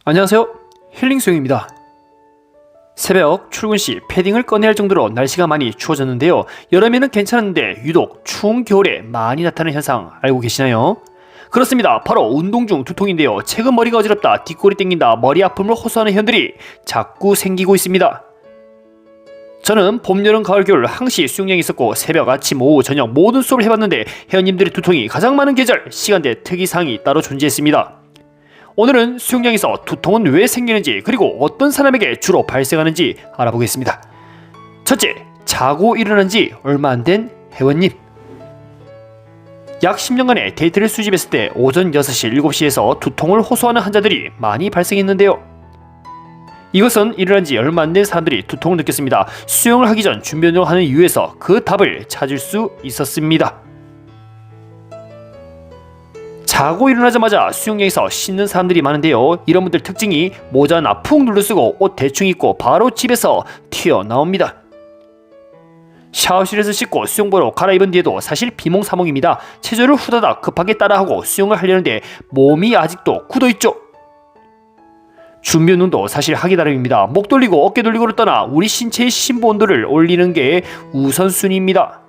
안녕하세요, 힐링수영입니다. 새벽 출근 시 패딩을 꺼내야 할 정도로 날씨가 많이 추워졌는데요. 여름에는 괜찮은데 유독 추운 겨울에 많이 나타나는 현상 알고 계시나요? 그렇습니다. 바로 운동 중 두통인데요. 최근 머리가 어지럽다, 뒷골이 땡긴다, 머리 아픔을 호소하는 현들이 자꾸 생기고 있습니다. 저는 봄, 여름, 가을, 겨울 항시 수영장에 있었고 새벽, 아침, 오후, 저녁 모든 수업을 해봤는데 회원님들의 두통이 가장 많은 계절, 시간대, 특이사항이 따로 존재했습니다. 오늘은 수영장에서 두통은 왜 생기는지, 그리고 어떤 사람에게 주로 발생하는지 알아보겠습니다. 첫째, 자고 일어난 지 얼마 안 된 회원님. 약 10년간의 데이터를 수집했을 때 오전 6시, 7시에서 두통을 호소하는 환자들이 많이 발생했는데요. 이것은 일어난 지 얼마 안 된 사람들이 두통을 느꼈습니다. 수영을 하기 전 준비 운동을 하는 이유에서 그 답을 찾을 수 있었습니다. 자고 일어나자마자 수영장에서 씻는 사람들이 많은데요. 이런 분들 특징이 모자나 푹 눌러쓰고 옷 대충 입고 바로 집에서 튀어나옵니다. 샤워실에서 씻고 수영복으로 갈아입은 뒤에도 사실 비몽사몽입니다. 체조를 후다닥 급하게 따라하고 수영을 하려는데 몸이 아직도 굳어있죠. 준비 운동도 사실 하기 나름입니다. 목 돌리고 어깨 돌리고를 떠나 우리 신체의 심부 온도를 올리는 게 우선순위입니다.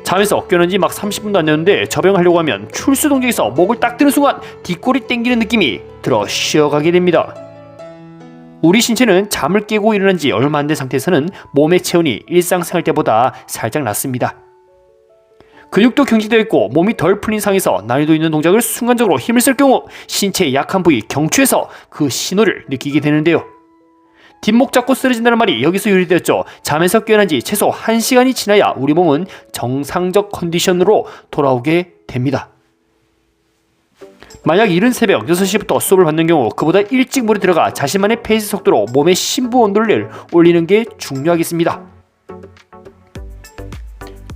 잠에서 깨어난 지 막 30분도 안 됐는데 접영하려고 하면 출수 동작에서 목을 딱 드는 순간 뒷골이 땡기는 느낌이 들어 쉬어가게 됩니다. 우리 신체는 잠을 깨고 일어난 지 얼마 안 된 상태에서는 몸의 체온이 일상생활 때보다 살짝 낮습니다. 근육도 경직되어 있고 몸이 덜 풀린 상황에서 난이도 있는 동작을 순간적으로 힘을 쓸 경우 신체의 약한 부위 경추에서 그 신호를 느끼게 되는데요. 뒷목 잡고 쓰러진다는 말이 여기서 유래되었죠. 잠에서 깨어난 지 최소 1시간이 지나야 우리 몸은 정상적 컨디션으로 돌아오게 됩니다. 만약 이른 새벽 6시부터 수업을 받는 경우 그보다 일찍 물에 들어가 자신만의 페이스 속도로 몸의 심부 온도를 올리는 게 중요하겠습니다.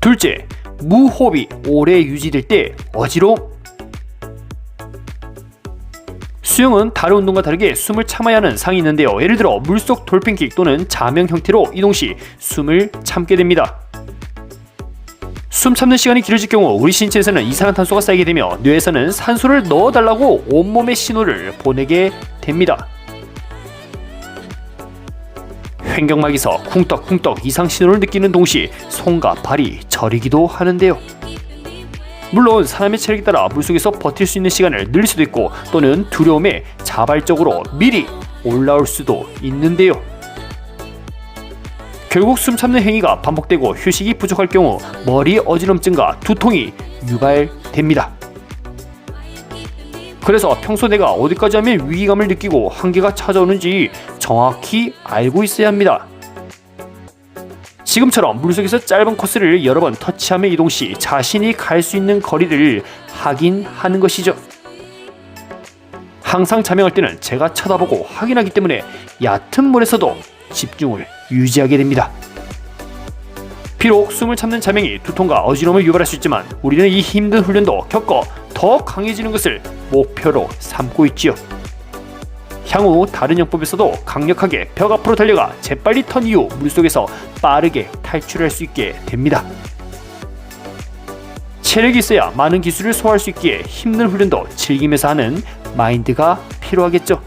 둘째, 무호흡이 오래 유지될 때 어지러움. 수영은 다른 운동과 다르게 숨을 참아야 하는 상이 있는데요. 예를 들어 물속 돌핀킥 또는 자명 형태로 이동 시 숨을 참게 됩니다. 숨 참는 시간이 길어질 경우 우리 신체에서는 이산화탄소가 쌓이게 되며 뇌에서는 산소를 넣어달라고 온몸에 신호를 보내게 됩니다. 횡격막에서 쿵떡쿵떡 이상 신호를 느끼는 동시에 손과 발이 저리기도 하는데요. 물론 사람의 체력에 따라 물속에서 버틸 수 있는 시간을 늘릴 수도 있고 또는 두려움에 자발적으로 미리 올라올 수도 있는데요. 결국 숨 참는 행위가 반복되고 휴식이 부족할 경우 머리 어지럼증과 두통이 유발됩니다. 그래서 평소 내가 어디까지 하면 위기감을 느끼고 한계가 찾아오는지 정확히 알고 있어야 합니다. 지금처럼 물속에서 짧은 코스를 여러 번 터치하며 이동 시 자신이 갈 수 있는 거리를 확인하는 것이죠. 항상 자명할 때는 제가 쳐다보고 확인하기 때문에 얕은 물에서도 집중을 유지하게 됩니다. 비록 숨을 참는 자명이 두통과 어지러움을 유발할 수 있지만 우리는 이 힘든 훈련도 겪어 더 강해지는 것을 목표로 삼고 있지요. 향후 다른 영법에서도 강력하게 벽 앞으로 달려가 재빨리 턴 이후 물속에서 빠르게 탈출할 수 있게 됩니다. 체력이 있어야 많은 기술을 소화할 수 있기에 힘든 훈련도 즐기면서 하는 마인드가 필요하겠죠.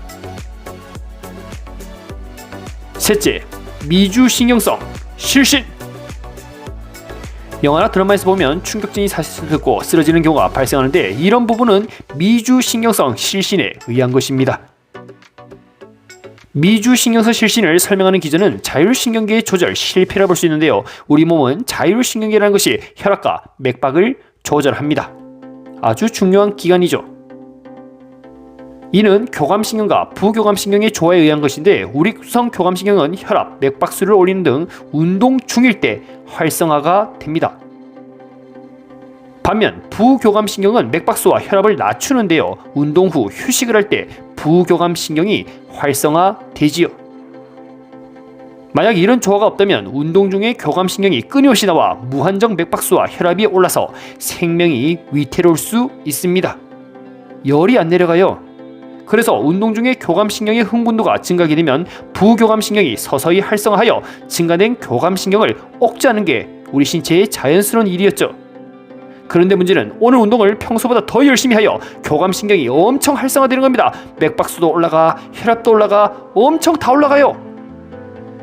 셋째, 미주신경성 실신. 영화나 드라마에서 보면 충격진이 사실을 듣고 쓰러지는 경우가 발생하는데 이런 부분은 미주신경성 실신에 의한 것입니다. 미주신경성 실신을 설명하는 기전은 자율신경계의 조절 실패라 볼 수 있는데요. 우리 몸은 자율신경계라는 것이 혈압과 맥박을 조절합니다. 아주 중요한 기관이죠. 이는 교감신경과 부교감신경의 조화에 의한 것인데 우리 구성 교감신경은 혈압, 맥박수를 올리는 등 운동 중일 때 활성화가 됩니다. 반면 부교감신경은 맥박수와 혈압을 낮추는데요. 운동 후 휴식을 할 때 부교감신경이 활성화되지요. 만약 이런 조화가 없다면 운동 중에 교감신경이 끊임없이 나와 무한정 맥박수와 혈압이 올라서 생명이 위태로울 수 있습니다. 열이 안 내려가요. 그래서 운동 중에 교감신경의 흥분도가 증가하게 되면 부교감신경이 서서히 활성화하여 증가된 교감신경을 억제하는 게 우리 신체의 자연스러운 일이었죠. 그런데 문제는 오늘 운동을 평소보다 더 열심히 하여 교감신경이 엄청 활성화되는 겁니다. 맥박수도 올라가, 혈압도 올라가, 엄청 다 올라가요.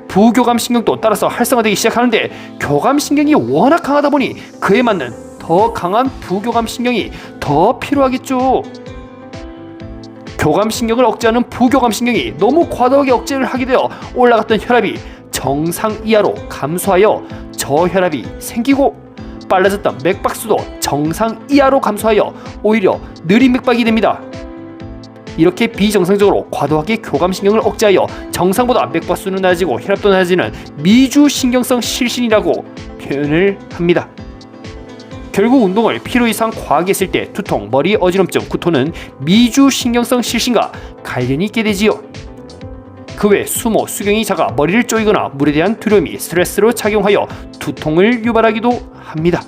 부교감신경도 따라서 활성화되기 시작하는데 교감신경이 워낙 강하다 보니 그에 맞는 더 강한 부교감신경이 더 필요하겠죠. 교감신경을 억제하는 부교감신경이 너무 과도하게 억제를 하게 되어 올라갔던 혈압이 정상 이하로 감소하여 저혈압이 생기고 빨라졌던 맥박수도 정상 이하로 감소하여 오히려 느린 맥박이 됩니다. 이렇게 비정상적으로 과도하게 교감신경을 억제하여 정상보다 맥박수는 낮아지고 혈압도 낮아지는 미주신경성 실신이라고 표현을 합니다. 결국 운동을 필요 이상 과하게 했을 때 두통, 머리 어지럼증, 구토는 미주신경성 실신과 관련이 있게 되지요. 그 외 수모, 수경이 작아 머리를 쪼이거나 물에 대한 두려움이 스트레스로 작용하여 두통을 유발하기도 합니다.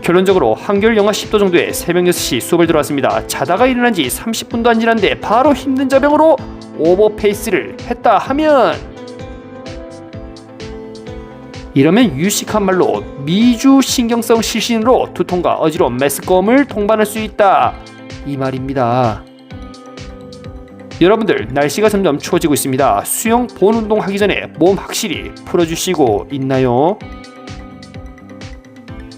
결론적으로 한겨울 영하 10도 정도의 새벽 6시 수업을 들어왔습니다. 자다가 일어난 지 30분도 안 지났는데 바로 힘든 저병으로 오버페이스를 했다 하면 이러면 유식한 말로 미주신경성 실신으로 두통과 어지러움, 메스꺼움을 동반할 수 있다 이 말입니다. 여러분들 날씨가 점점 추워지고 있습니다. 수영, 본 운동 하기 전에 몸 확실히 풀어주시고 있나요?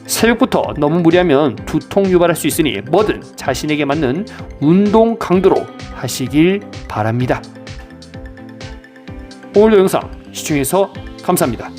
새벽부터 너무 무리하면 두통 유발할 수 있으니 뭐든 자신에게 맞는 운동 강도로 하시길 바랍니다. 오늘도 영상 시청해서 감사합니다.